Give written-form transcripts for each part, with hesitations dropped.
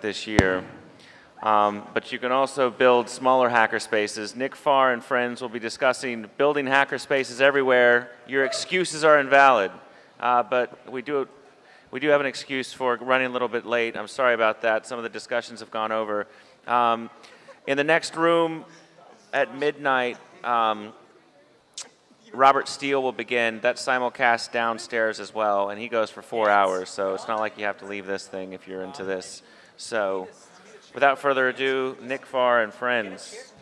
this year. But you can also build smaller hackerspaces. Nick Farr and friends will be discussing building hackerspaces everywhere. Your excuses are invalid, but we do have an excuse for running a little bit late. I'm sorry about that. Some of the discussions have gone over. In the next room at midnight, Robert Steele will begin. That's simulcast downstairs as well, and he goes for 4 hours, so it's not like you have to leave this thing if you're into this. So without further ado, Nick Farr and friends.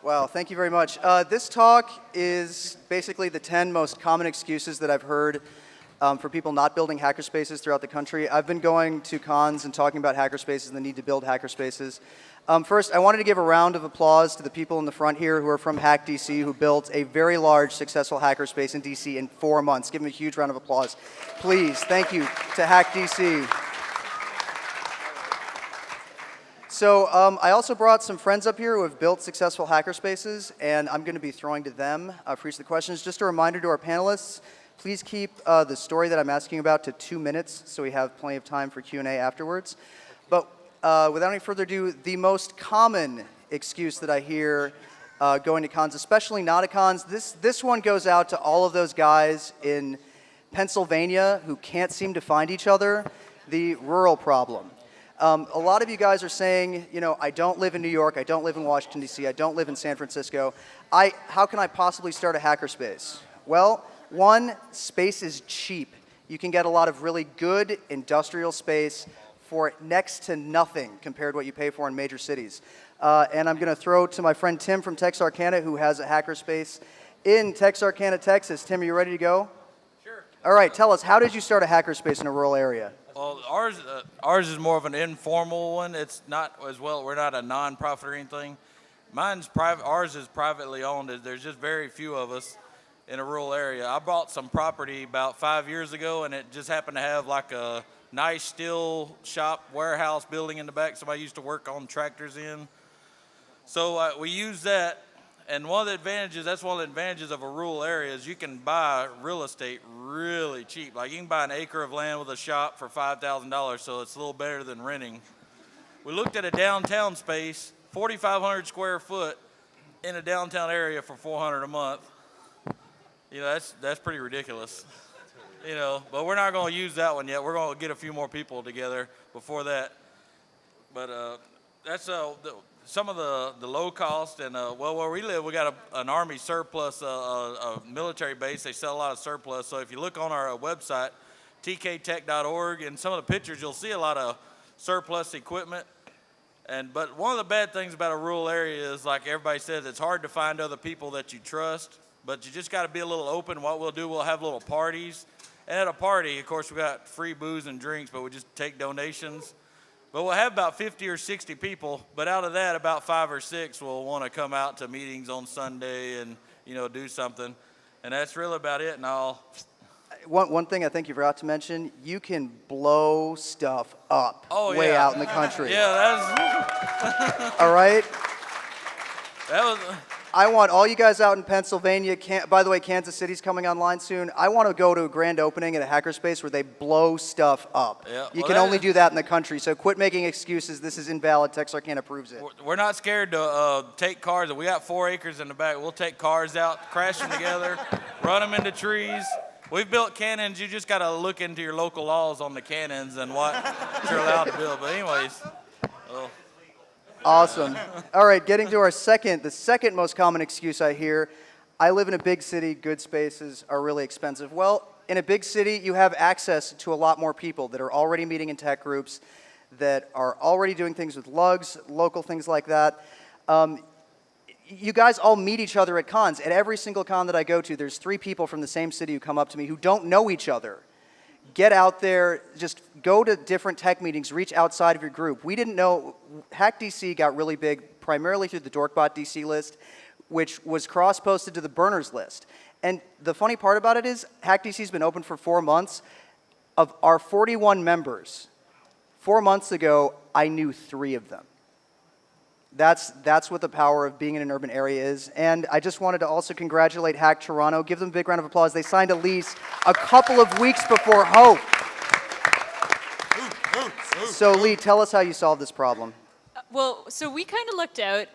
Wow, thank you very much. This talk is basically the 10 most common excuses that I've heard for people not building hackerspaces throughout the country. I've been going to cons and talking about hackerspaces and the need to build hackerspaces. First, I wanted to give a round of applause to the people in the front here who are from Hack DC, who built a very large, successful hackerspace in DC in 4 months. Give them a huge round of applause. Please, thank you to Hack DC. So I also brought some friends up here who have built successful hackerspaces, and I'm going to be throwing to them for each of the questions. Just a reminder to our panelists, please keep the story that I'm asking about to 2 minutes so we have plenty of time for Q&A afterwards. But without any further ado, the most common excuse that I hear going to cons, especially not at cons, this one goes out to all of those guys in Pennsylvania who can't seem to find each other, the rural problem. A lot of you guys are saying, you know, I don't live in New York, I don't live in Washington, D.C., I don't live in San Francisco. How can I possibly start a hackerspace? Well, one, space is cheap. You can get a lot of really good industrial space for next to nothing compared to what you pay for in major cities. And I'm going to throw to my friend Tim from Texarkana, who has a hackerspace in Texarkana, Texas. Tim, are you ready to go? Sure. All right, tell us, how did you start a hackerspace in a rural area? Well, ours is more of an informal one. It's not as well. We're not a non-profit or anything. Mine's private. Ours is privately owned. There's just very few of us in a rural area. I bought some property about 5 years ago, and it just happened to have like a nice steel shop warehouse building in the back somebody used to work on tractors in. So we use that. And that's one of the advantages of a rural area is you can buy real estate really cheap. Like you can buy an acre of land with a shop for $5,000, so it's a little better than renting. We looked at a downtown space, 4,500 square foot in a downtown area for $400 a month. You know, that's pretty ridiculous. You know, but we're not going to use that one yet. We're going to get a few more people together before that. But that's some of the low cost, and well, where we live, we got an Army surplus, a military base. They sell a lot of surplus. So if you look on our website, tktech.org, and some of the pictures, you'll see a lot of surplus equipment. But one of the bad things about a rural area is, like everybody says, it's hard to find other people that you trust. But you just got to be a little open. What we'll do, we'll have little parties. And at a party, of course, we got free booze and drinks, but we just take donations. But we'll have about 50 or 60 people, but out of that, about 5 or 6 will want to come out to meetings on Sunday and, you know, do something. And that's really about it. And One thing I think you forgot to mention, you can blow stuff up way out in the country. Yeah, all right? That was... I want all you guys out in Pennsylvania, by the way, Kansas City's coming online soon. I want to go to a grand opening at a hackerspace where they blow stuff up. Yeah, you can only do that in the country, so quit making excuses. This is invalid. Texarkana proves it. We're not scared to take cars. We got 4 acres in the back. We'll take cars out, crash them together, run them into trees. We've built cannons. You just got to look into your local laws on the cannons and what you're allowed to build. But anyways, well. Awesome. All right, getting to the second most common excuse I hear, I live in a big city, good spaces are really expensive. Well, in a big city, you have access to a lot more people that are already meeting in tech groups, that are already doing things with lugs, local things like that. You guys all meet each other at cons. At every single con that I go to, there's 3 people from the same city who come up to me who don't know each other. Get out there, just go to different tech meetings, reach outside of your group. We didn't know, Hack DC got really big primarily through the Dorkbot DC list, which was cross-posted to the burners list. And the funny part about it is, Hack DC's been open for 4 months. Of our 41 members, 4 months ago, I knew 3 of them. That's what the power of being in an urban area is. And I just wanted to also congratulate Hack Toronto. Give them a big round of applause. They signed a lease a couple of weeks before Hope. So Lee, tell us how you solved this problem. Well, so we kind of looked out.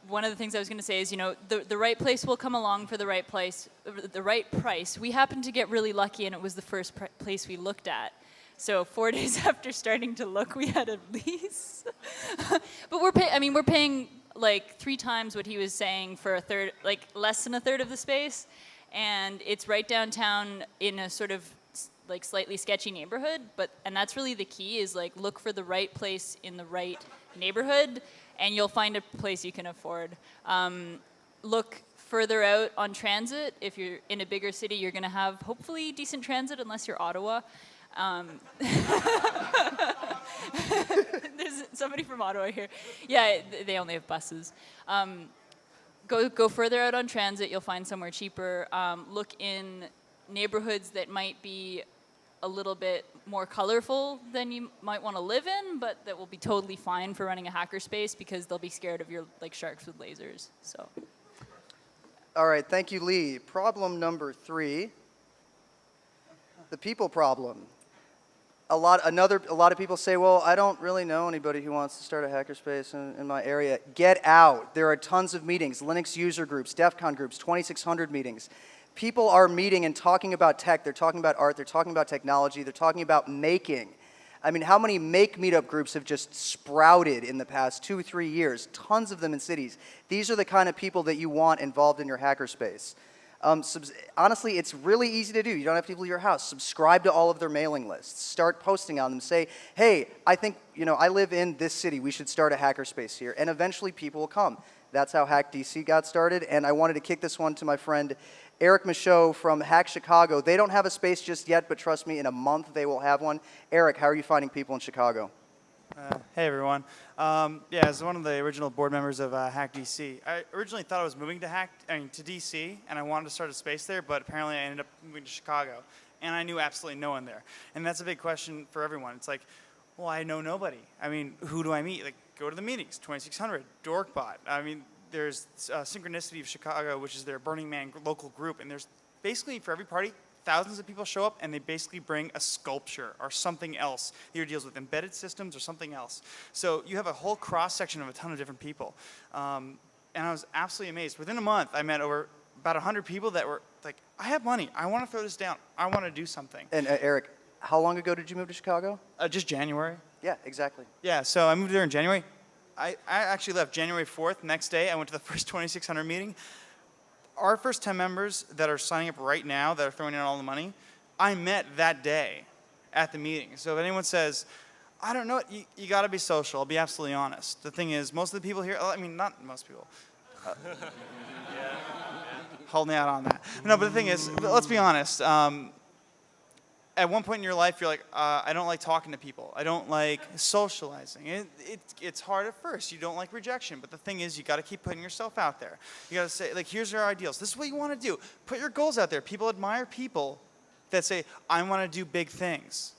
One of the things I was going to say is, the right place will come along for the right place, the right price. We happened to get really lucky, and it was the first place we looked at. So 4 days after starting to look, we had a lease. But we're paying like 3 times what he was saying for a third, like less than a third of the space, and it's right downtown in a sort of like slightly sketchy neighborhood. And that's really the key, is like look for the right place in the right neighborhood, and you'll find a place you can afford. Look further out on transit. If you're in a bigger city, you're going to have hopefully decent transit, unless you're Ottawa. There's somebody from Ottawa here. Yeah, they only have buses. Go further out on transit. You'll find somewhere cheaper. Look in neighborhoods that might be a little bit more colorful than you might want to live in, but that will be totally fine for running a hackerspace, because they'll be scared of your like sharks with lasers. So. All right, thank you, Lee. Problem number 3, the people problem. A lot of people say, well, I don't really know anybody who wants to start a hackerspace in my area. Get out. There are tons of meetings, Linux user groups, DEF CON groups, 2600 meetings. People are meeting and talking about tech. They're talking about art. They're talking about technology. They're talking about making. I mean, how many make meetup groups have just sprouted in the past 2-3 years? Tons of them in cities. These are the kind of people that you want involved in your hackerspace. Honestly, it's really easy to do. You don't have to leave your house. Subscribe to all of their mailing lists. Start posting on them. Say, hey, I think, I live in this city. We should start a hackerspace here. And eventually people will come. That's how Hack DC got started. And I wanted to kick this one to my friend Eric Michaud from Hack Chicago. They don't have a space just yet, but trust me, in a month they will have one. Eric, how are you finding people in Chicago? Hey everyone. As one of the original board members of Hack DC, I originally thought I was moving to to DC, and I wanted to start a space there, but apparently I ended up moving to Chicago, and I knew absolutely no one there. And that's a big question for everyone. It's like, well, I know nobody. I mean, who do I meet? Like, go to the meetings, 2600, Dorkbot. I mean, there's Synchronicity of Chicago, which is their Burning Man local group, and there's basically for every party, thousands of people show up, and they basically bring a sculpture or something else. Either deals with embedded systems or something else. So you have a whole cross-section of a ton of different people. And I was absolutely amazed. Within a month, I met over about 100 people that were like, I have money. I want to throw this down. I want to do something. And Eric, how long ago did you move to Chicago? Just January. Yeah, exactly. Yeah, so I moved there in January. I actually left January 4th. Next day, I went to the first 2600 meeting. Our first 10 members that are signing up right now, that are throwing in all the money, I met that day at the meeting. So if anyone says, I don't know, you got to be social. I'll be absolutely honest. The thing is, most of the people here, I mean, not most people. Hold me out on that. No, but the thing is, let's be honest. At one point in your life, you're like, I don't like talking to people. I don't like socializing. It's hard at first. You don't like rejection. But the thing is, you got to keep putting yourself out there. You got to say, like, here's our ideals. This is what you want to do. Put your goals out there. People admire people that say, I want to do big things.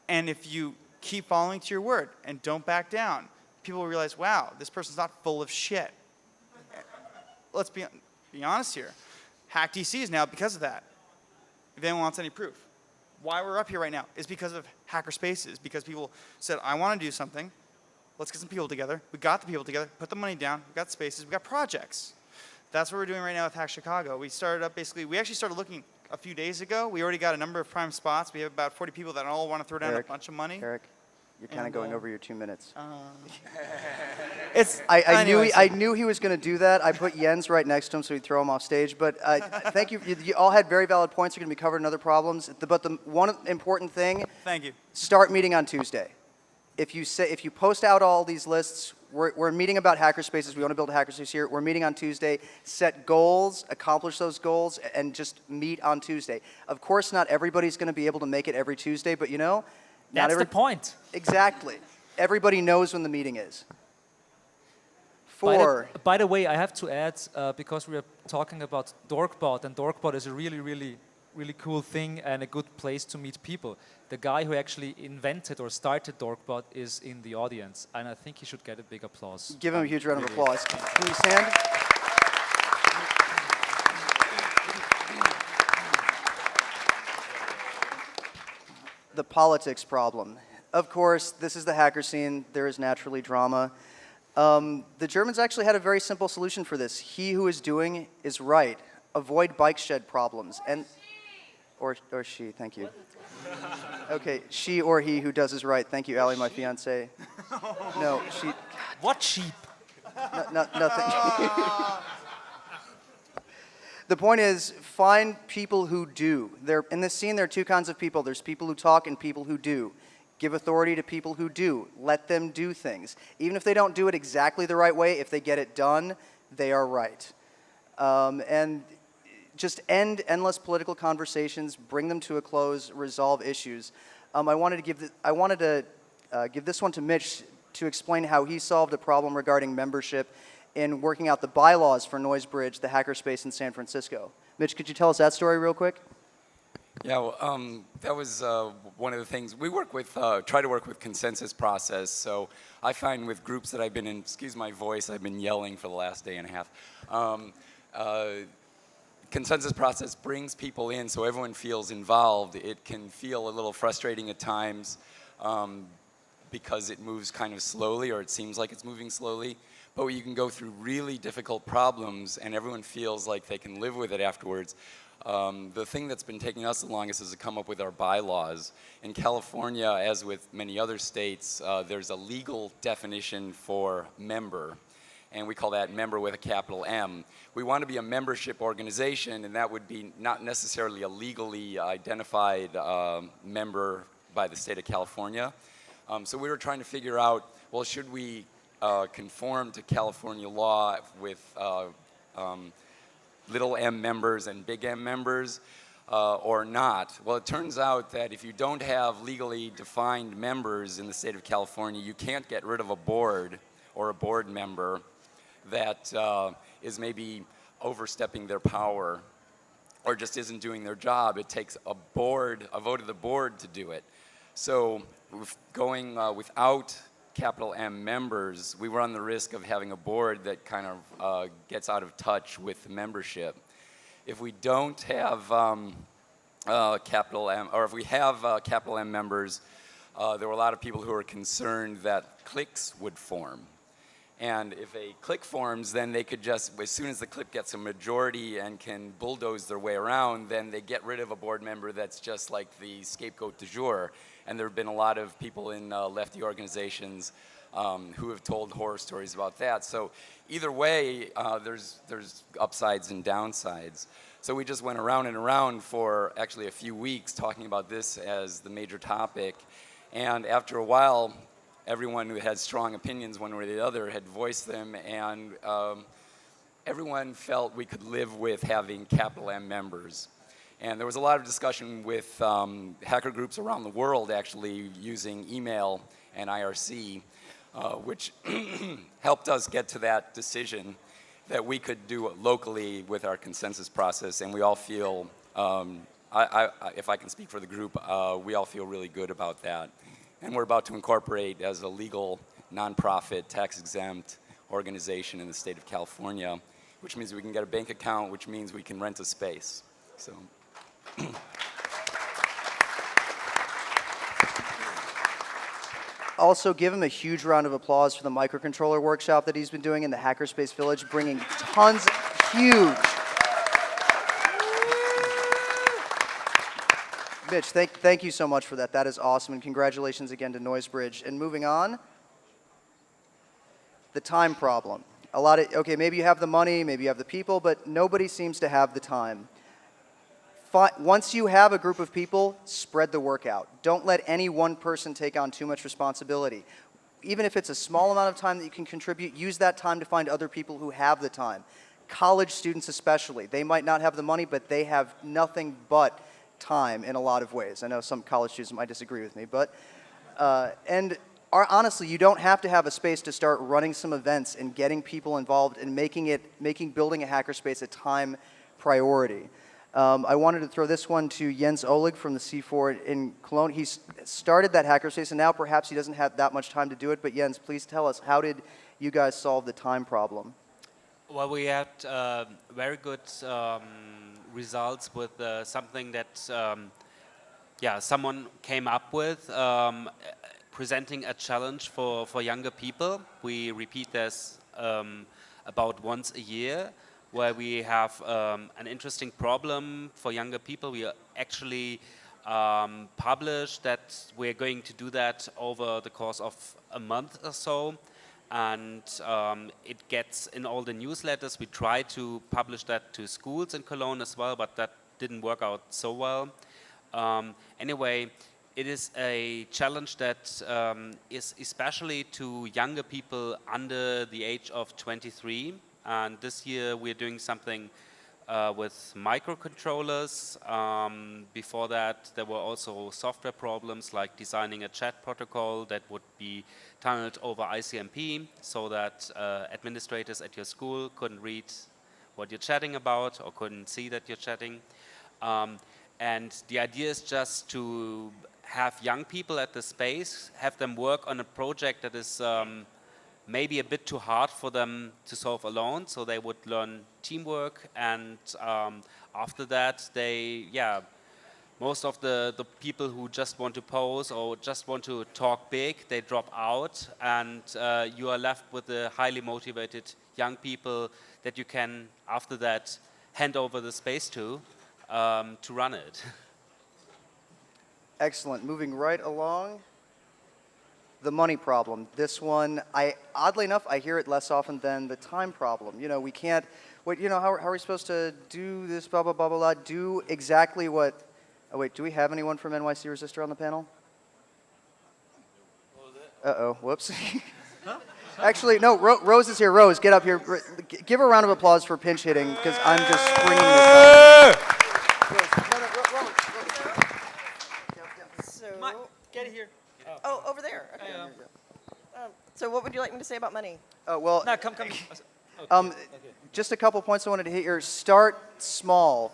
And if you keep following to your word and don't back down, people will realize, wow, this person's not full of shit. Let's be honest here. Hack DC is now because of that. If anyone wants any proof. Why we're up here right now is because of hackerspaces, because people said, I want to do something. Let's get some people together. We got the people together, put the money down, we got spaces, we got projects. That's what we're doing right now with Hack Chicago. We started up we actually started looking a few days ago. We already got a number of prime spots. We have about 40 people that all want to throw down a bunch of money. Eric, you're kind of going over your 2 minutes. I knew he was going to do that. I put Jens right next to him so he'd throw him off stage. But thank you. You all had very valid points. You're going to be covered in other problems. But the one important thing. Thank you. Start meeting on Tuesday. If you post out all these lists, we're meeting about hackerspaces. We want to build a hackerspace here. We're meeting on Tuesday. Set goals, accomplish those goals, and just meet on Tuesday. Of course, not everybody's going to be able to make it every Tuesday, but That's the point. Exactly. Everybody knows when the meeting is. By the way, I have to add, because we are talking about Dorkbot, and Dorkbot is a really, really really cool thing and a good place to meet people. The guy who actually invented or started Dorkbot is in the audience, and I think he should get a big applause. Give him a huge round of applause. Please stand. The politics problem. Of course, this is the hacker scene. There is naturally drama. The Germans actually had a very simple solution for this. He who is doing is right. Avoid bike shed problems. Or she, thank you. Okay, she or he who does is right. Thank you, Allie, my fiance. No, she. What sheep? Nothing. The point is, find people who do. In this scene, there are two kinds of people. There's people who talk and people who do. Give authority to people who do. Let them do things. Even if they don't do it exactly the right way, if they get it done, they are right. And just end endless political conversations, bring them to a close, resolve issues. I wanted to give this one to Mitch to explain how he solved a problem regarding membership in working out the bylaws for Noisebridge, the hackerspace in San Francisco. Mitch, could you tell us that story real quick? Yeah, well, that was one of the things. We work with, try to work with consensus process. So I find with groups that I've been in, excuse my voice, I've been yelling for the last day and a half. Consensus process brings people in so everyone feels involved. It can feel a little frustrating at times because it moves kind of slowly, or it seems like it's moving slowly. But you can go through really difficult problems and everyone feels like they can live with it afterwards. The thing that's been taking us the longest is to come up with our bylaws. In California, as with many other states, there's a legal definition for member, and we call that member with a capital M. We want to be a membership organization, and that would be not necessarily a legally identified member by the state of California. So we were trying to figure out, well, should we conform to California law with little m members and big M members or not? Well, it turns out that if you don't have legally defined members in the state of California, you can't get rid of a board or a board member that is maybe overstepping their power or just isn't doing their job. It takes a vote of the board to do it. So going without capital M members, we run the risk of having a board that kind of gets out of touch with the membership. If we don't have capital M, or if we have capital M members, there were a lot of people who were concerned that cliques would form. And if a clique forms, then they could just, as soon as the clique gets a majority and can bulldoze their way around, then they get rid of a board member that's just like the scapegoat du jour. And there have been a lot of people in lefty organizations who have told horror stories about that. So either way, there's upsides and downsides. So we just went around and around for actually a few weeks talking about this as the major topic. And after a while, everyone who had strong opinions one way or the other had voiced them, and everyone felt we could live with having capital M members. And there was a lot of discussion with hacker groups around the world actually using email and IRC, which helped us get to that decision that we could do it locally with our consensus process. And we all feel, if I can speak for the group, we all feel really good about that. And we're about to incorporate as a legal, nonprofit, tax-exempt organization in the state of California, which means we can get a bank account, which means we can rent a space. So. Also, give him a huge round of applause for the microcontroller workshop that he's been doing in the Hackerspace Village, bringing tons, huge. Mitch, thank you so much for that. That is awesome, and congratulations again to Noisebridge. And moving on, the time problem. Okay, maybe you have the money, maybe you have the people, but nobody seems to have the time. Once you have a group of people, spread the work out. Don't let any one person take on too much responsibility. Even if it's a small amount of time that you can contribute, use that time to find other people who have the time. College students especially. They might not have the money, but they have nothing but time in a lot of ways. I know some college students might disagree with me, but honestly, you don't have to have a space to start running some events and getting people involved and making building a hackerspace a time priority. I wanted to throw this one to Jens Oleg from the C4 in Cologne. He's started that hackerspace, and now perhaps he doesn't have that much time to do it, but Jens, please tell us, how did you guys solve the time problem? Well, we had very good results with something that someone came up with, presenting a challenge for younger people. We repeat this about once a year, where we have an interesting problem for younger people. We actually publish that we're going to do that over the course of a month or so. And it gets in all the newsletters. We try to publish that to schools in Cologne as well, but that didn't work out so well. Anyway, it is a challenge that is especially to younger people under the age of 23. And this year we're doing something with microcontrollers. Before that, there were also software problems like designing a chat protocol that would be tunneled over ICMP so that administrators at your school couldn't read what you're chatting about or couldn't see that you're chatting. And the idea is just to have young people at the space, have them work on a project that is maybe a bit too hard for them to solve alone, so they would learn teamwork, and after that most of the people who just want to pose or just want to talk big, they drop out, and you are left with the highly motivated young people that you can after that hand over the space to run it. Excellent. Moving right along. The money problem. This one, oddly enough, I hear it less often than the time problem. You know, we can't, how are we supposed to do this, blah, blah, blah, blah, blah, do exactly what, oh wait, do we have anyone from NYC Resistor on the panel? Uh-oh, whoops. Actually, no, Rose is here. Rose, get up here. Give her a round of applause for pinch hitting, because I'm just springing this up. Get here. Oh, over there. Okay. So what would you like me to say about money? Well, No, come. just a couple points I wanted to hit here. Start small.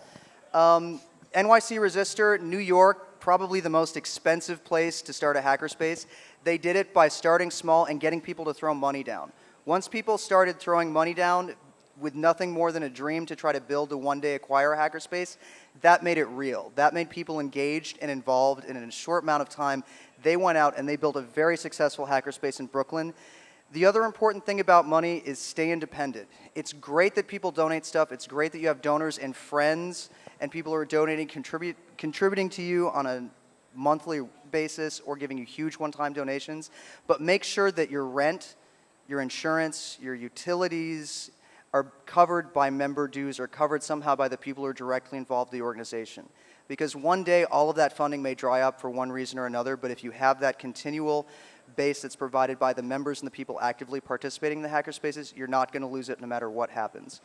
NYC Resistor, New York, probably the most expensive place to start a hackerspace. They did it by starting small and getting people to throw money down. Once people started throwing money down with nothing more than a dream to try to build a one-day acquire hackerspace, that made it real. That made people engaged and involved, and in a short amount of time, they went out and they built a very successful hackerspace in Brooklyn. The other important thing about money is stay independent. It's great that people donate stuff. It's great that you have donors and friends and people who are donating, contributing to you on a monthly basis or giving you huge one-time donations. But make sure that your rent, your insurance, your utilities are covered by member dues or covered somehow by the people who are directly involved in the organization. Because one day, all of that funding may dry up for one reason or another, but if you have that continual base that's provided by the members and the people actively participating in the hackerspaces, you're not going to lose it no matter what happens.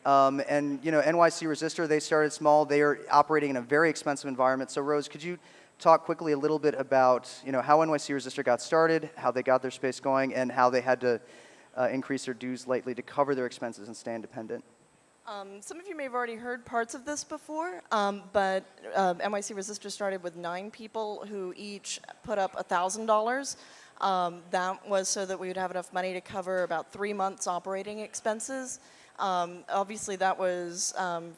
And you know, NYC Resistor, they started small. They are operating in a very expensive environment. So Rose, could you talk quickly a little bit about how NYC Resistor got started, how they got their space going, and how they had to increase their dues lately to cover their expenses and stay independent? Some of you may have already heard parts of this before, but NYC Resistor started with 9 people who each put up $1,000. That was so that we would have enough money to cover about 3 months operating expenses. Obviously, that was,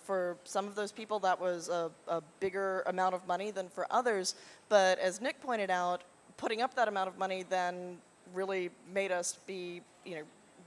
for some of those people, that was a bigger amount of money than for others. But as Nick pointed out, putting up that amount of money then really made us be,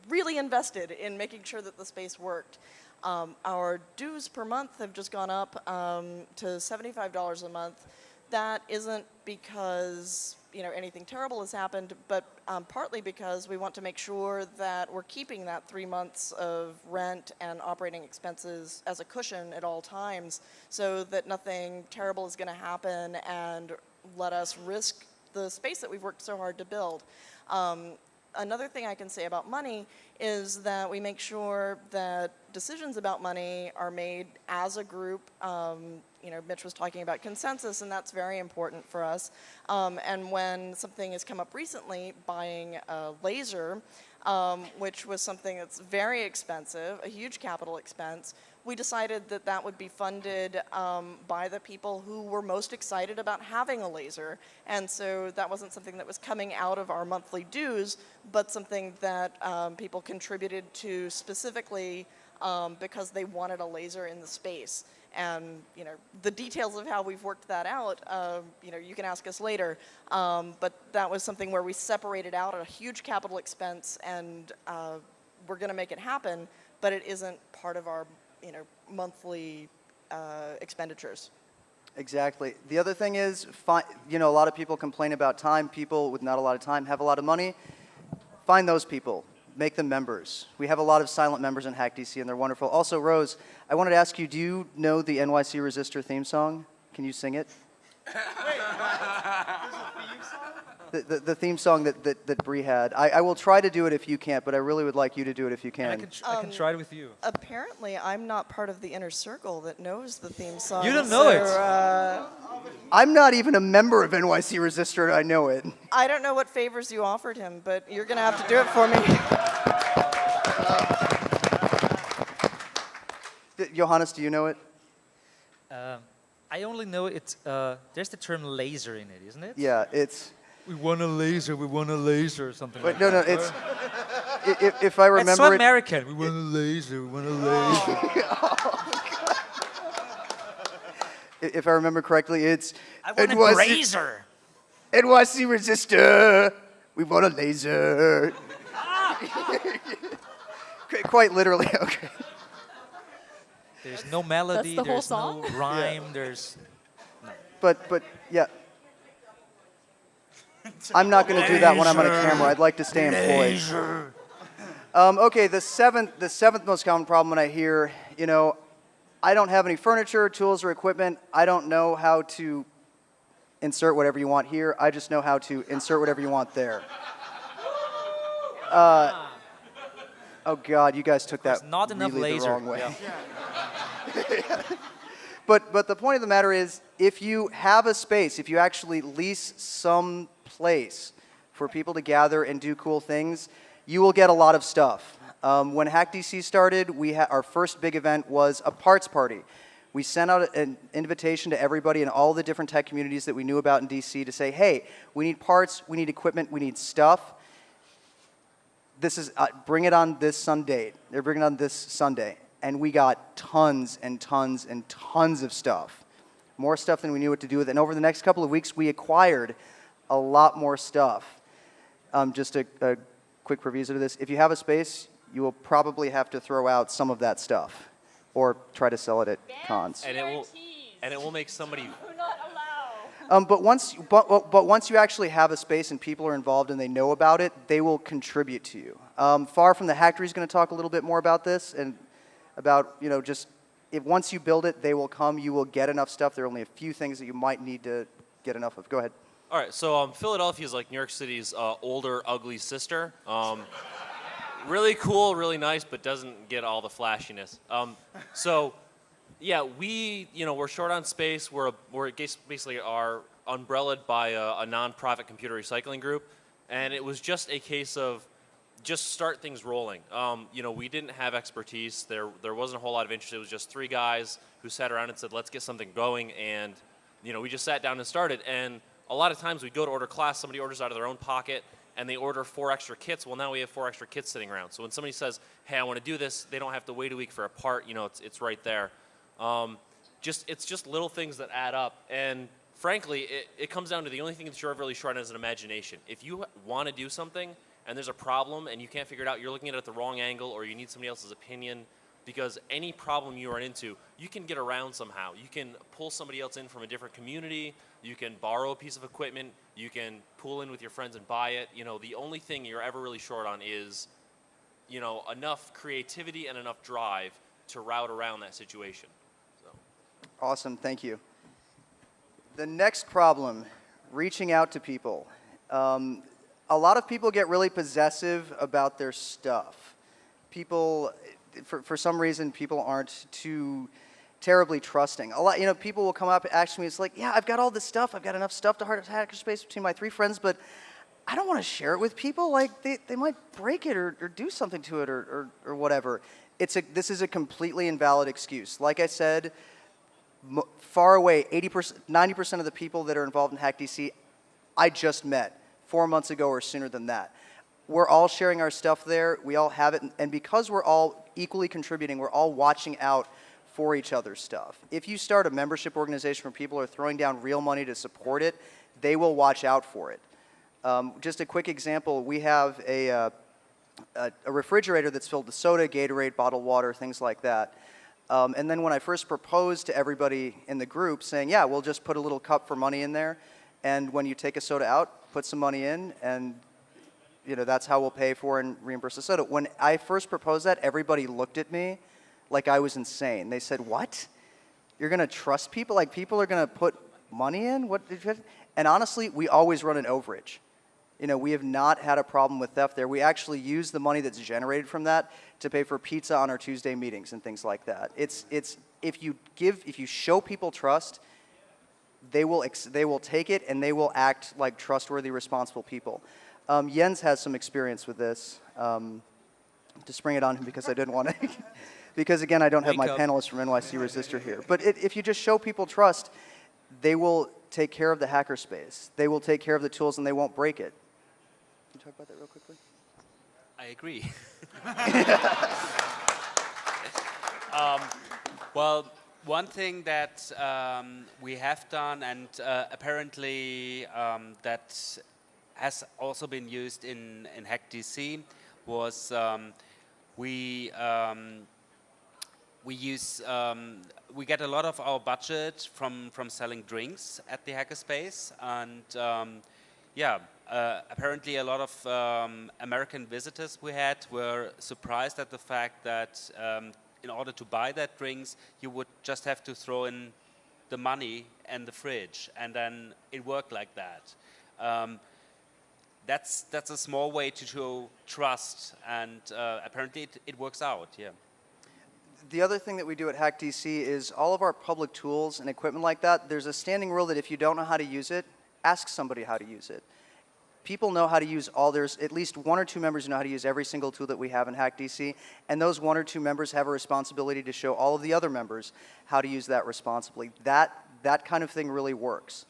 really invested in making sure that the space worked. Our dues per month have just gone up to $75 a month. That isn't because anything terrible has happened, but partly because we want to make sure that we're keeping that 3 months of rent and operating expenses as a cushion at all times, so that nothing terrible is going to happen and let us risk the space that we've worked so hard to build. Another thing I can say about money is that we make sure that decisions about money are made as a group. Mitch was talking about consensus, and that's very important for us. And when something has come up recently, buying a laser, which was something that's very expensive, a huge capital expense, we decided that that would be funded by the people who were most excited about having a laser. And so that wasn't something that was coming out of our monthly dues, but something that people contributed to specifically because they wanted a laser in the space. And the details of how we've worked that out, you can ask us later. But that was something where we separated out a huge capital expense, and we're going to make it happen. But it isn't part of our, monthly expenditures. Exactly. The other thing is, a lot of people complain about time. People with not a lot of time have a lot of money. Find those people. Make them members. We have a lot of silent members in Hack DC, and they're wonderful. Also, Rose, I wanted to ask you, do you know the NYC Resistor theme song? Can you sing it? The theme song that Bree had. I will try to do it if you can't, but I really would like you to do it if you can. I can try it with you. Apparently, I'm not part of the inner circle that knows the theme song. You don't know it. I'm not even a member of NYC Resistor, and I know it. I don't know what favors you offered him, but you're going to have to do it for me. Johannes, do you know it? I only know it. There's the term laser in it, isn't it? Yeah, it's... We want a laser, or something Wait, like no, that. no, it's... If I remember It's so it... American. We want a laser, we want a laser. If I remember correctly, it's... I want a razor. NYC Resistor, we want a laser. Quite literally, okay. There's no melody, the whole there's song? no rhyme, there's... But yeah. I'm not going to do that when I'm on a camera. I'd like to stay employed. Okay, the seventh most common problem when I hear, I don't have any furniture, tools, or equipment. I don't know how to insert whatever you want here. I just know how to insert whatever you want there. Oh God, you guys took that not enough really the laser. wrong way. Yeah. But the point of the matter is, if you have a space, if you actually lease some place for people to gather and do cool things, you will get a lot of stuff. When Hack DC started, our first big event was a parts party. We sent out an invitation to everybody in all the different tech communities that we knew about in DC to say, hey, we need parts, we need equipment, we need stuff. This is, bring it on this Sunday. They're bringing it on this Sunday. And we got tons and tons and tons of stuff. More stuff than we knew what to do with. And over the next couple of weeks, we acquired a lot more stuff. Just a quick revision of this. If you have a space, you will probably have to throw out some of that stuff or try to sell it at cons. And it will make somebody... But once you actually have a space and people are involved and they know about it, they will contribute to you. Farr from the Hackery is going to talk a little bit more about this and about, just if once you build it, they will come. You will get enough stuff. There are only a few things that you might need to get enough of. Go ahead. All right, so Philadelphia is like New York City's older, ugly sister. Really cool, really nice, but doesn't get all the flashiness. Yeah, we're short on space. We're basically are umbrellaed by a nonprofit computer recycling group, and it was just a case of just start things rolling. We didn't have expertise. There wasn't a whole lot of interest. It was just three guys who sat around and said, let's get something going, and we just sat down and started. And a lot of times we'd go to order class, somebody orders out of their own pocket, and they order 4 extra kits. Well, now we have 4 extra kits sitting around. So when somebody says, hey, I want to do this, they don't have to wait a week for a part. It's right there. It's just little things that add up. And frankly, it comes down to the only thing that you're ever really short on is an imagination. If you want to do something and there's a problem and you can't figure it out, you're looking at it at the wrong angle or you need somebody else's opinion, because any problem you run into, you can get around somehow. You can pull somebody else in from a different community. You can borrow a piece of equipment. You can pool in with your friends and buy it. The only thing you're ever really short on is, enough creativity and enough drive to route around that situation. Awesome, thank you. The next problem, reaching out to people. A lot of people get really possessive about their stuff. People, for some reason, people aren't too terribly trusting. A lot, people will come up and ask me, it's like, yeah, I've got all this stuff. I've got enough stuff to hackerspace between my 3 friends, but I don't want to share it with people. Like, they might break it or do something to it or whatever. This is a completely invalid excuse. Like I said, far away, 80%, 90% of the people that are involved in Hack DC, I just met 4 months ago or sooner than that. We're all sharing our stuff there. We all have it. And because we're all equally contributing, we're all watching out for each other's stuff. If you start a membership organization where people are throwing down real money to support it, they will watch out for it. Just a quick example, we have a refrigerator that's filled with soda, Gatorade, bottled water, things like that. And then when I first proposed to everybody in the group saying, yeah, we'll just put a little cup for money in there, and when you take a soda out, put some money in, and that's how we'll pay for and reimburse the soda. When I first proposed that, everybody looked at me like I was insane. They said, what? You're going to trust people? Like people are going to put money in? What? And honestly, we always run an overage. We have not had a problem with theft there. We actually use the money that's generated from that to pay for pizza on our Tuesday meetings and things like that. If you show people trust, they will take it and they will act like trustworthy, responsible people. Jens has some experience with this. To spring it on him because I didn't want to, because again I don't have my panelists from NYC Resistor here. But if you just show people trust, they will take care of the hackerspace. They will take care of the tools and they won't break it. Can you talk about that real quickly? I agree. Well, one thing that we have done, and apparently that has also been used in Hack DC, was we get a lot of our budget from selling drinks at the hackerspace, and apparently a lot of American visitors we had were surprised at the fact that in order to buy that drinks, you would just have to throw in the money and the fridge, and then it worked like that. That's a small way to show trust, and apparently it works out. Yeah. The other thing that we do at Hack DC is all of our public tools and equipment like that, there's a standing rule that if you don't know how to use it, ask somebody how to use it. People know how to use there's at least 1 or 2 members who know how to use every single tool that we have in Hack DC, and those 1 or 2 members have a responsibility to show all of the other members how to use that responsibly. That kind of thing really works.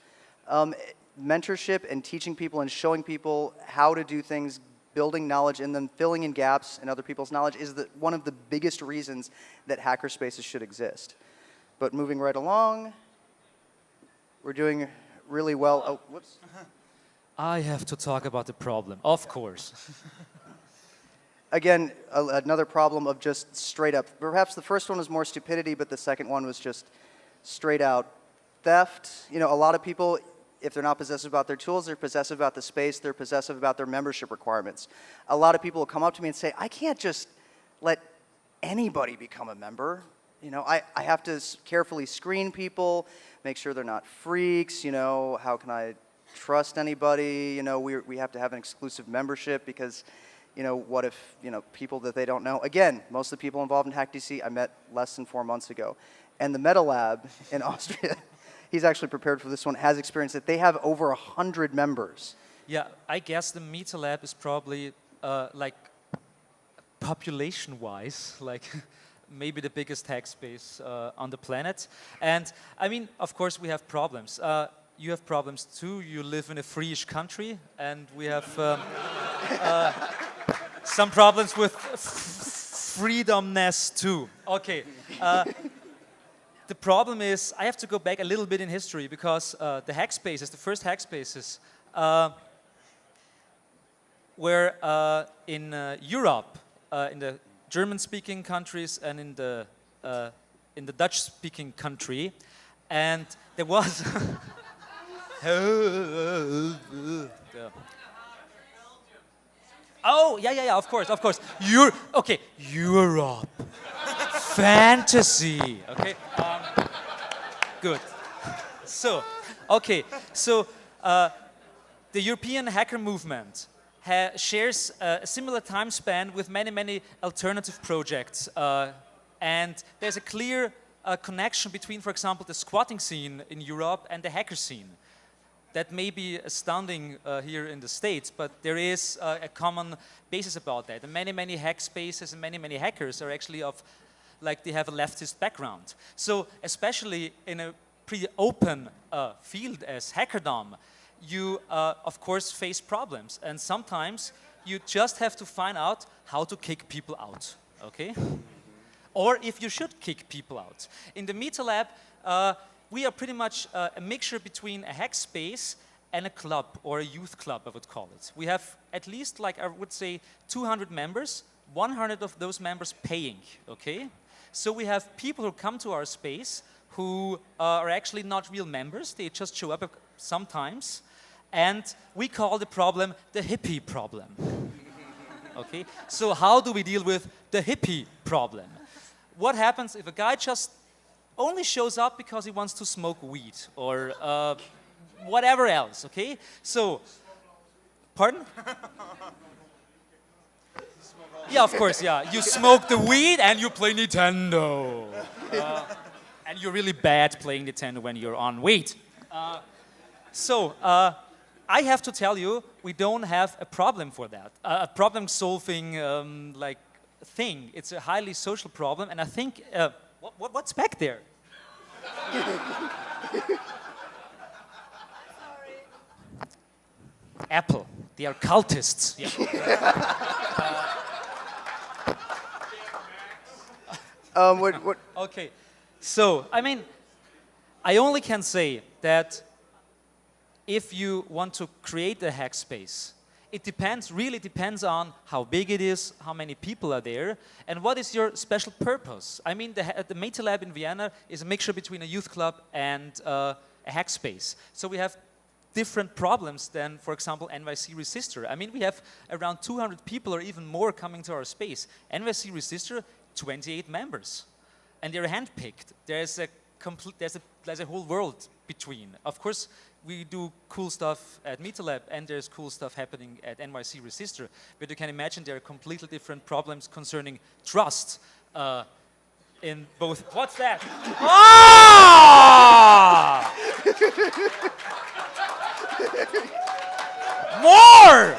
Mentorship and teaching people and showing people how to do things, building knowledge and then filling in gaps in other people's knowledge is one of the biggest reasons that hackerspaces should exist. But moving right along, we're doing really well. Oh, whoops. I have to talk about the problem, of course. Again, another problem of just straight up. Perhaps the first one was more stupidity, but the second one was just straight out theft. A lot of people, if they're not possessive about their tools, they're possessive about the space, they're possessive about their membership requirements. A lot of people will come up to me and say, I can't just let anybody become a member. I have to carefully screen people, make sure they're not freaks, how can I trust anybody? We have to have an exclusive membership because, what if, people that they don't know. Again, most of the people involved in Hack DC I met less than 4 months ago. And the Meta Lab in Austria, he's actually prepared for this one, has experience that they have over 100 members. Yeah, I guess the Meta Lab is probably like population-wise, like maybe the biggest hack space on the planet. And I mean, of course, we have problems. You have problems too. You live in a free-ish country, and we have some problems with freedomness too. Okay. The problem is, I have to go back a little bit in history because the hack spaces, the first hack spaces, were in Europe, in the German-speaking countries and in the Dutch-speaking country, and there was. Oh, yeah, of course. Europe. Fantasy. Okay. Good. So, the European hacker movement shares a similar time span with many alternative projects, and there's a clear connection between, for example, the squatting scene in Europe and the hacker scene. that may be astounding here in the States, but there is a common basis about that. And many hack spaces and many hackers are actually they have a leftist background. So especially in a pretty open field as hackerdom, you of course face problems. And sometimes you just have to find out how to kick people out, okay? Or if you should kick people out. In the Meta Lab, we are pretty much a mixture between a hack space and a club, or a youth club, I would call it. We have at least, like I would say, 200 members, 100 of those members paying, okay? So we have people who come to our space who are actually not real members, they just show up sometimes, and we call the problem the hippie problem. Okay, so how do we deal with the hippie problem? What happens if a guy just only shows up because he wants to smoke weed or whatever else, okay? So, pardon? Yeah, of course, yeah. You smoke the weed and you play Nintendo. And you're really bad playing Nintendo when you're on weed. I have to tell you, we don't have a problem for that. A problem-solving thing. It's a highly social problem, and I think what's back there? Apple. They are cultists. Yeah. What? Okay. So, I mean, I only can say that if you want to create a hack space, it really depends on how big it is, how many people are there, and what is your special purpose. I mean, the Meta Lab in Vienna is a mixture between a youth club and a hack space. So we have different problems than, for example, NYC Resistor. I mean, we have around 200 people or even more coming to our space. NYC Resistor, 28 members. And they're handpicked. There's a whole world between. Of course, we do cool stuff at Meta Lab, and there's cool stuff happening at NYC Resistor. But you can imagine there are completely different problems concerning trust in both. What's that? Ah! More!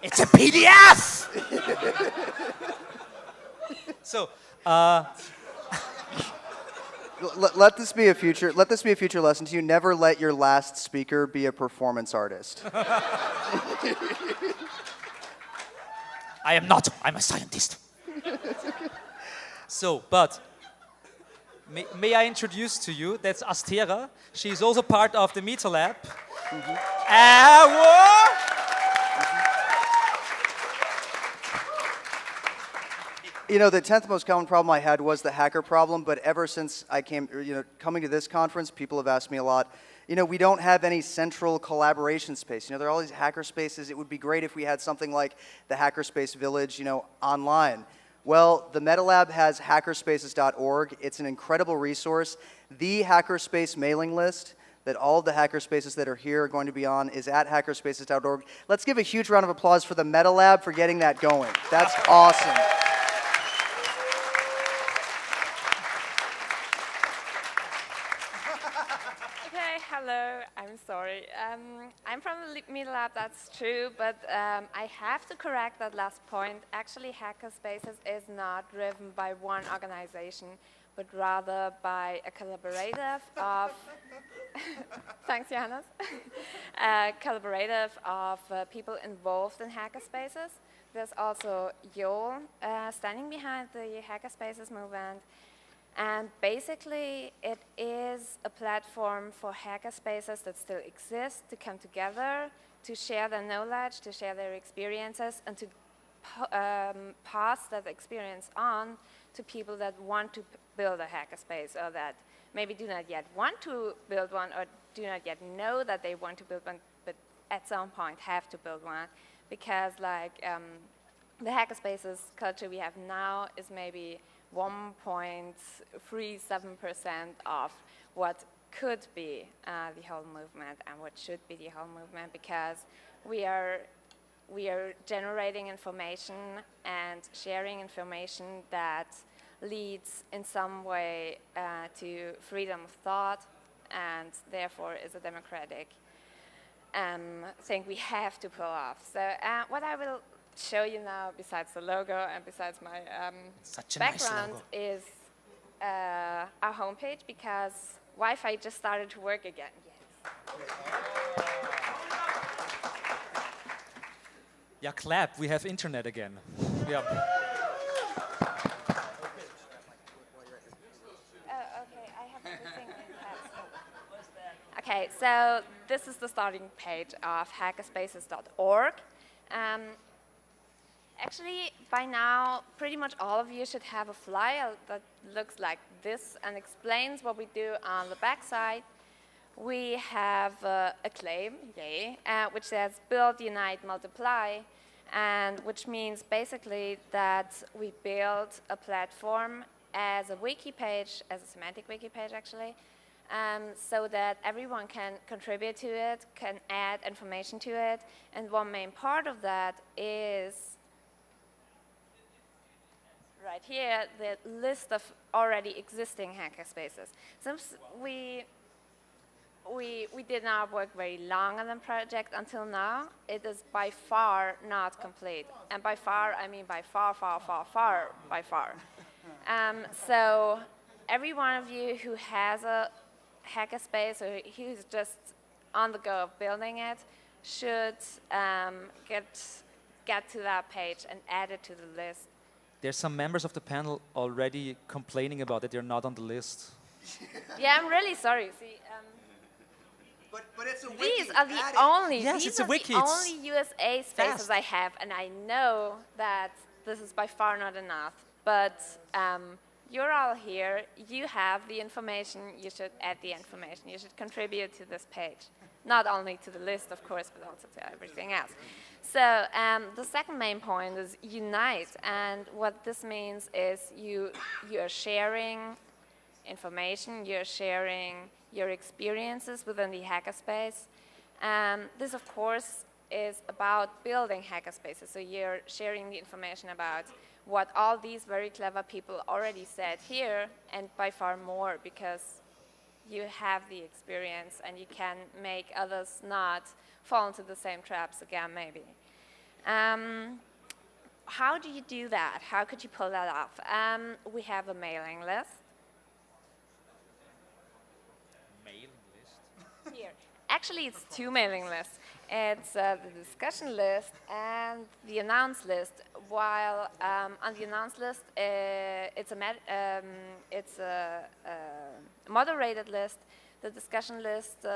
It's a PDF! So, let this be a future lesson to you. Never let your last speaker be a performance artist. I am not. I'm a scientist. So, but may I introduce to you, that's Astera. She's also part of the Meta Lab. You know, the 10th most common problem I had was the hacker problem, but ever since I came, coming to this conference, people have asked me a lot, we don't have any central collaboration space. There are all these hacker spaces. It would be great if we had something like the Hackerspace Village, online. Well, the Meta Lab has hackerspaces.org. It's an incredible resource. The hackerspace mailing list that all of the hackerspaces that are here are going to be on is at hackerspaces.org. Let's give a huge round of applause for the Meta Lab for getting that going. That's awesome. Hello, I'm sorry. I'm from the Meta Lab, that's true, but I have to correct that last point. Actually, Hackerspaces is not driven by one organization, but rather by a collaborative of, thanks Johannes, a collaborative of people involved in Hackerspaces. There's also Joel standing behind the Hackerspaces movement. And basically, it is a platform for hackerspaces that still exist to come together, to share their knowledge, to share their experiences, and to pass that experience on to people that want to build a hackerspace, or that maybe do not yet want to build one, or do not yet know that they want to build one, but at some point have to build one. Because the hackerspaces culture we have now is maybe 1.37% of what could be the whole movement and what should be the whole movement, because we are generating information and sharing information that leads in some way to freedom of thought and therefore is a democratic thing we have to pull off. So what I will show you now, besides the logo and besides my Such a nice background, logo. is our homepage, because Wi-Fi just started to work again. Yeah, clap. We have internet again. Yeah. Okay, I have everything in tabs. Okay, so this is the starting page of hackerspaces.org. Actually, by now, pretty much all of you should have a flyer that looks like this and explains what we do on the backside. We have a claim, yay, which says build, unite, multiply, and which means basically that we build a platform as a wiki page, as a semantic wiki page actually, so that everyone can contribute to it, can add information to it, and one main part of that is right here, the list of already existing hackerspaces. Since we did not work very long on the project until now, it is by far not complete. And by far, I mean by far, far, far, far, by far. So every one of you who has a hackerspace or who's just on the go of building it should get to that page and add it to the list. There's some members of the panel already complaining about that they're not on the list. Yeah, I'm really sorry. See, But it's a wiki. these are the Add it. only Yes, these it's a are wiki. the It's only USA spaces fast. I have, and I know that this is by far not enough. But you're all here. You have the information. You should add the information. You should contribute to this page, not only to the list, of course, but also to everything else. So the second main point is unite, and what this means is you are sharing information. You're sharing your experiences within the hackerspace. This, of course, is about building hackerspaces. So you're sharing the information about what all these very clever people already said here, and by far more, because you have the experience and you can make others not fall into the same traps again, maybe. How do you do that? How could you pull that off? We have a mailing list. Here. Actually, it's two mailing lists. It's the discussion list and the announce list. While on the announce list, it's a moderated list. The discussion list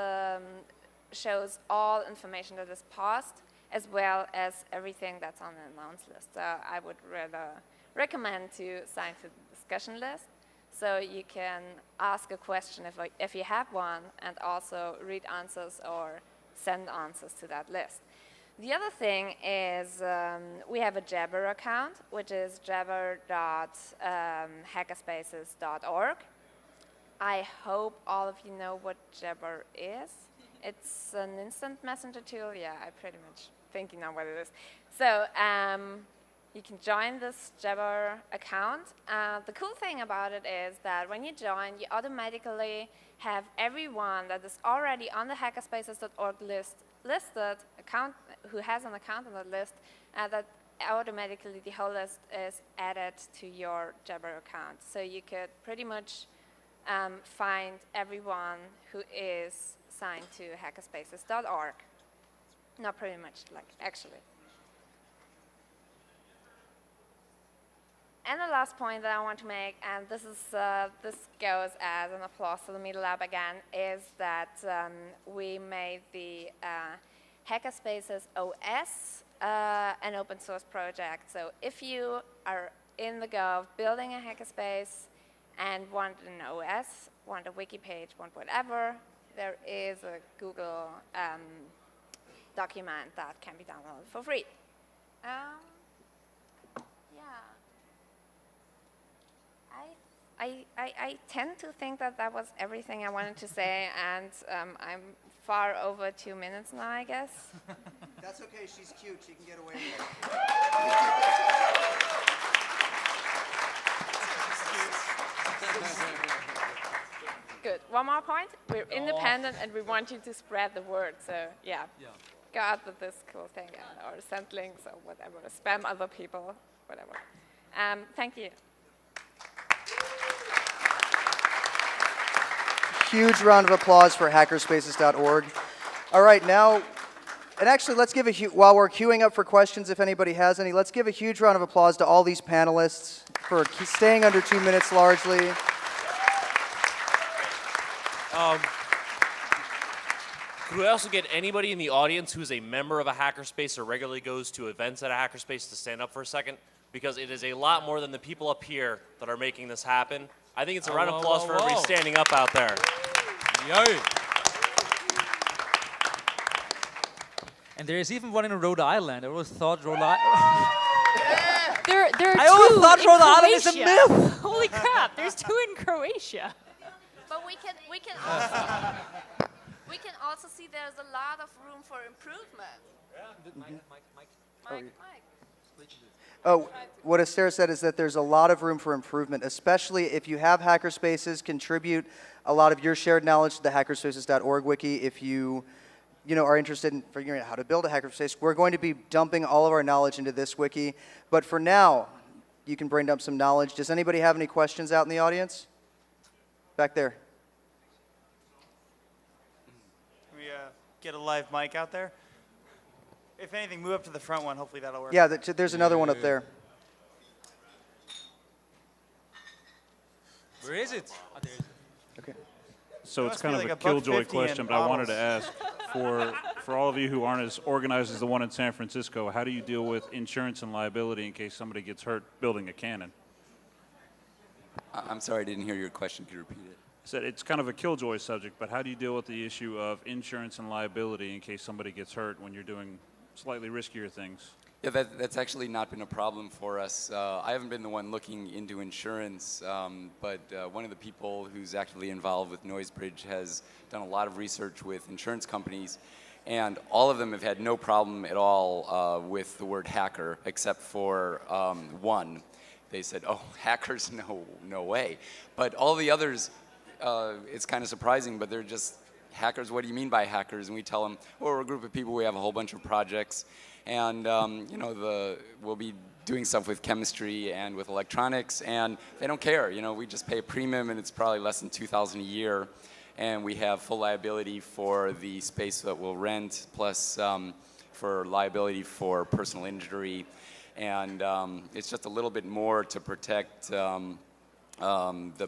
shows all information that is passed, as well as everything that's on the announce list. So I would rather recommend to sign to the discussion list, so you can ask a question if you have one, and also read answers or send answers to that list. The other thing is we have a Jabber account, which is jabber.hackerspaces.org. I hope all of you know what Jabber is. It's an instant messenger tool. Yeah, I pretty much think you know what it is. So you can join this Jabber account. The cool thing about it is that when you join, you automatically have everyone that is already on the hackerspaces.org listed account, who has an account on the list, that automatically the whole list is added to your Jabber account. So you could pretty much find everyone who is signed to hackerspaces.org. Not pretty much, like actually. And the last point that I want to make, and this goes as an applause to the Media Lab again, is that we made the Hackerspaces OS an open source project. So if you are in the go of building a hackerspace and want an OS, want a wiki page, want whatever, there is a Google document that can be downloaded for free. Yeah. I tend to think that that was everything I wanted to say, and I'm far over 2 minutes now, I guess. That's okay. She's cute. She can get away with it. Good. One more point. We're independent and we want you to spread the word. So yeah. Go out with this cool thing or send links or whatever. Spam other people, whatever. Thank you. Huge round of applause for hackerspaces.org. All right, now, and actually, let's give while we're queuing up for questions, if anybody has any, let's give a huge round of applause to all these panelists for staying under 2 minutes largely. Could we also get anybody in the audience who's a member of a hackerspace or regularly goes to events at a hackerspace to stand up for a second? Because it is a lot more than the people up here that are making this happen. I think it's a round of applause for everybody standing up out there. Yay. And there is even one in Rhode Island. I always thought Rhode Island. There are I always two thought in Rhode Island is a Croatia. myth. Holy crap! There's 2 in Croatia. But we can also see there's a lot of room for improvement. Mike. Oh, what Esther said is that there's a lot of room for improvement, especially if you have hackerspaces, contribute a lot of your shared knowledge to the hackerspaces.org wiki. If you are interested in figuring out how to build a hackerspace, we're going to be dumping all of our knowledge into this wiki. But for now, you can bring up some knowledge. Does anybody have any questions out in the audience? Back there. Can we get a live mic out there? If anything, move up to the front one. Hopefully that'll work. Yeah, there's another one up there. Where is it? Oh, there it is. Okay. So it's must kind be of like a $1.50 killjoy in question, but I wanted to bottles. ask for all of you who aren't as organized as the one in San Francisco, how do you deal with insurance and liability in case somebody gets hurt building a cannon? I'm sorry, I didn't hear your question. Could you repeat it? I said it's kind of a killjoy subject, but how do you deal with the issue of insurance and liability in case somebody gets hurt when you're doing slightly riskier things? Yeah, that's actually not been a problem for us. I haven't been the one looking into insurance, but one of the people who's actively involved with NoiseBridge has done a lot of research with insurance companies, and all of them have had no problem at all with the word hacker, except for one. They said, oh, hackers, no way. But all the others, it's kind of surprising, but they're just hackers. What do you mean by hackers? And we tell them, well, we're a group of people. We have a whole bunch of projects. And, we'll be doing stuff with chemistry and with electronics, and they don't care. We just pay a premium, and it's probably less than $2,000 a year. And we have full liability for the space that we'll rent, plus for liability for personal injury. And it's just a little bit more to protect the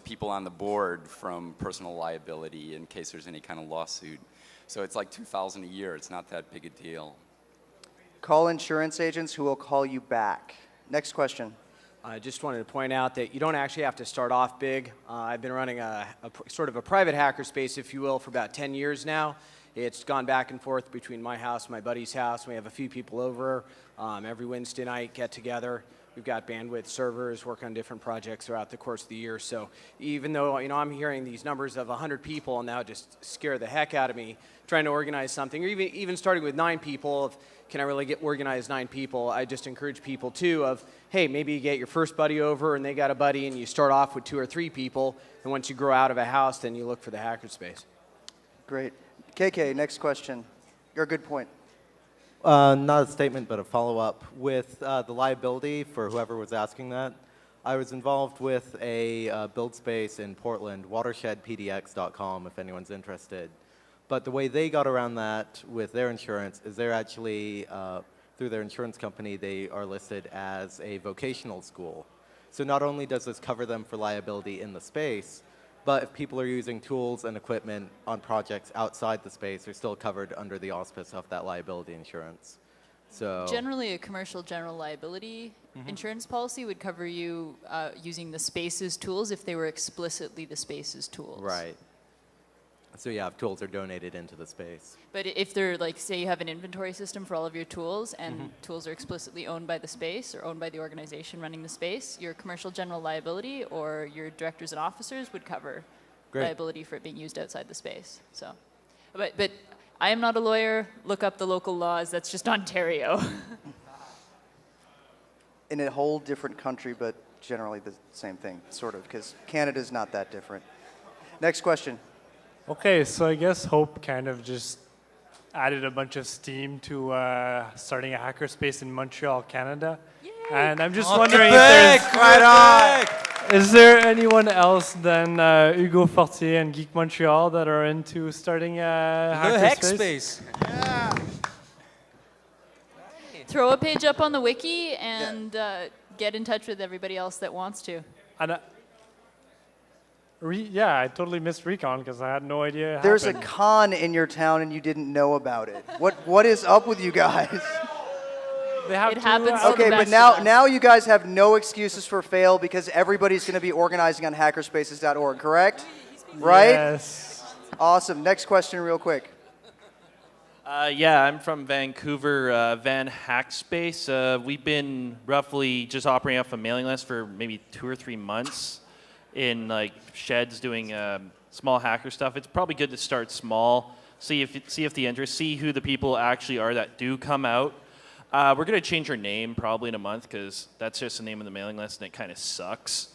people on the board from personal liability in case there's any kind of lawsuit. So it's like $2,000 a year. It's not that big a deal. Call insurance agents who will call you back. Next question. I just wanted to point out that you don't actually have to start off big. I've been running a sort of a private hackerspace, if you will, for about 10 years now. It's gone back and forth between my house and my buddy's house. We have a few people over. Every Wednesday night, get together. We've got bandwidth servers, work on different projects throughout the course of the year. So even though I'm hearing these numbers of 100 people and now just scare the heck out of me, trying to organize something, or even starting with 9 people, can I really organize 9 people? I just encourage people too of, hey, maybe you get your first buddy over and they got a buddy and you start off with 2 or 3 people, and once you grow out of a house, then you look for the hackerspace. Great. KK, next question. Your good point. Not a statement, but a follow-up. With the liability, for whoever was asking that, I was involved with a build space in Portland, watershedpdx.com, if anyone's interested. But the way they got around that with their insurance is they're actually, through their insurance company, they are listed as a vocational school. So not only does this cover them for liability in the space, but if people are using tools and equipment on projects outside the space, they're still covered under the auspice of that liability insurance. So generally, a commercial general liability insurance policy would cover you using the space's tools if they were explicitly the space's tools. Right. So yeah, if tools are donated into the space. But if they're like, say you have an inventory system for all of your tools and tools are explicitly owned by the space or owned by the organization running the space, your commercial general liability or your directors and officers would cover liability for it being used outside the space. So, but I am not a lawyer. Look up the local laws. That's just Ontario. In a whole different country, but generally the same thing, sort of, because Canada's not that different. Next question. Okay, so I guess Hope kind of just added a bunch of steam to starting a hackerspace in Montreal, Canada. And I'm just wondering if is there anyone else than Hugo Fortier and Geek Montreal that are into starting a hackerspace? Throw a page up on the wiki and get in touch with everybody else that wants to. And yeah, I totally missed Recon because I had no idea it There's a happened. con in your town and you didn't know about it. What is up with you guys? They have It happens to Okay, the but best of us. now you guys have no excuses for fail because everybody's going to be organizing on hackerspaces.org, correct? Right? Yes. Awesome. Next question real quick. Yeah, I'm from Vancouver, Van Hackspace. We've been roughly just operating off a mailing list for maybe 2 or 3 months in like sheds doing small hacker stuff. It's probably good to start small, see if the interest, see who the people actually are that do come out. We're going to change our name probably in a month because that's just the name of the mailing list and it kind of sucks.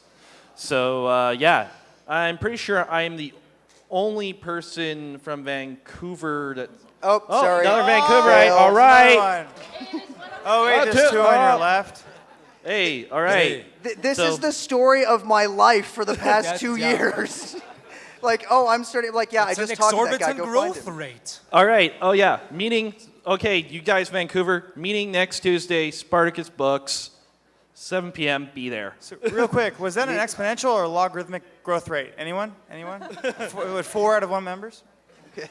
So yeah, I'm pretty sure I'm the only person from Vancouver that... Oh, sorry. Oh, Another Vancouverite. All right. Oh, wait, there's 2 on your left. Hey, all right. This is the story of my life for the past 2 yeah. years. Like, oh, I'm starting, like, yeah, It's I an just talked to that guy. exorbitant Go find growth him. rate. All right. Oh, yeah. Meeting. Okay, you guys, Vancouver. Meeting next Tuesday. Spartacus Books. 7 p.m. Be there. So, real quick, was that an exponential or logarithmic growth rate? Anyone? With 4 out of 1 members? Okay.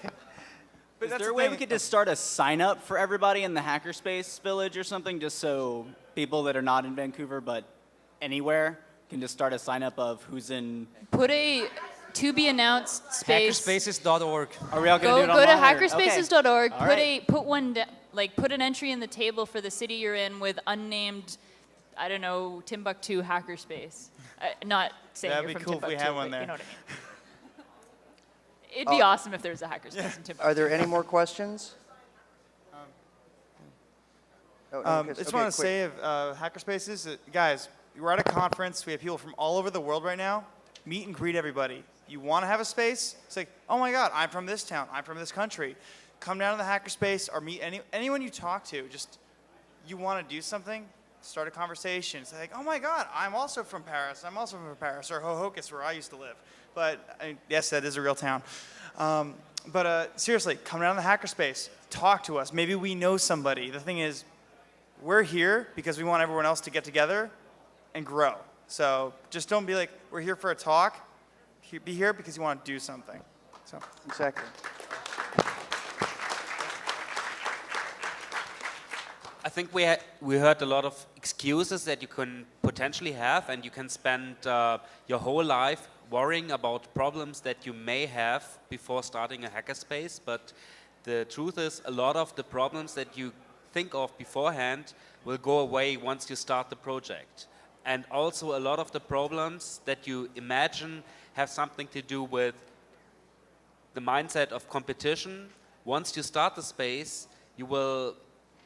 Is there a way we could just start a sign up for everybody in the hackerspace village or something, just so people that are not in Vancouver but anywhere can just start a sign up of who's in? Put a to be announced space. Hackerspaces.org. Are we all going to do it Go to online, or- hackerspaces.org. Okay. Put an entry in the table for the city you're in with unnamed, I don't know, Timbuktu hackerspace. Not saying That'd you're be from cool if we Timbuktu, had one but there. you know what I mean. It'd be awesome if there was a hackerspace in Timbuktu. Are there any more questions? I just want to say of hackerspaces, guys, we're at a conference. We have people from all over the world right now. Meet and greet everybody. You want to have a space? It's like, oh my God, I'm from this town. I'm from this country. Come down to the hackerspace or meet anyone you talk to. Just, you want to do something? Start a conversation. It's like, oh my God, I'm also from Paris. I'm also from Paris, or Hohokus, where I used to live. But yes, that is a real town. Seriously, come down to the hackerspace. Talk to us. Maybe we know somebody. The thing is, we're here because we want everyone else to get together and grow. So just don't be like, we're here for a talk. Be here because you want to do something. So exactly. I think we heard a lot of excuses that you can potentially have, and you can spend your whole life worrying about problems that you may have before starting a hackerspace. But the truth is, a lot of the problems that you think of beforehand will go away once you start the project. And also a lot of the problems that you imagine have something to do with the mindset of competition. Once you start the space, you will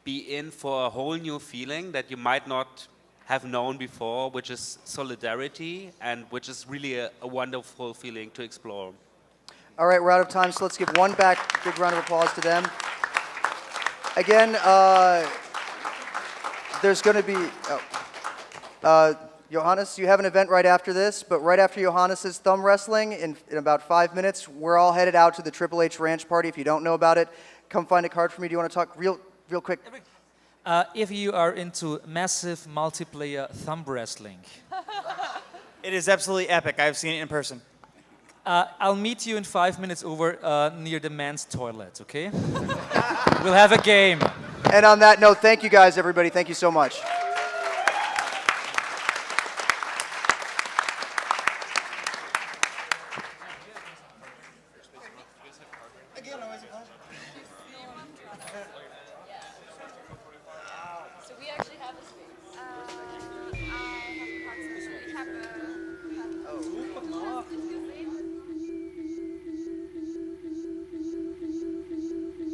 be in for a whole new feeling that you might not have known before, which is solidarity, and which is really a wonderful feeling to explore. All right, we're out of time, so let's give one big round of applause to them. Again, there's going to be... Johannes, you have an event right after this, but right after Johannes' thumb wrestling, in about 5 minutes, we're all headed out to the Triple H Ranch Party. If you don't know about it, come find a card for me. Do you want to talk real quick? If you are into massive multiplayer thumb wrestling. it is absolutely epic. I've seen it in person. I'll meet you in 5 minutes over near the men's toilet, okay? We'll have a game. And on that note, thank you guys, everybody. Thank you so much.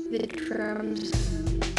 The drums.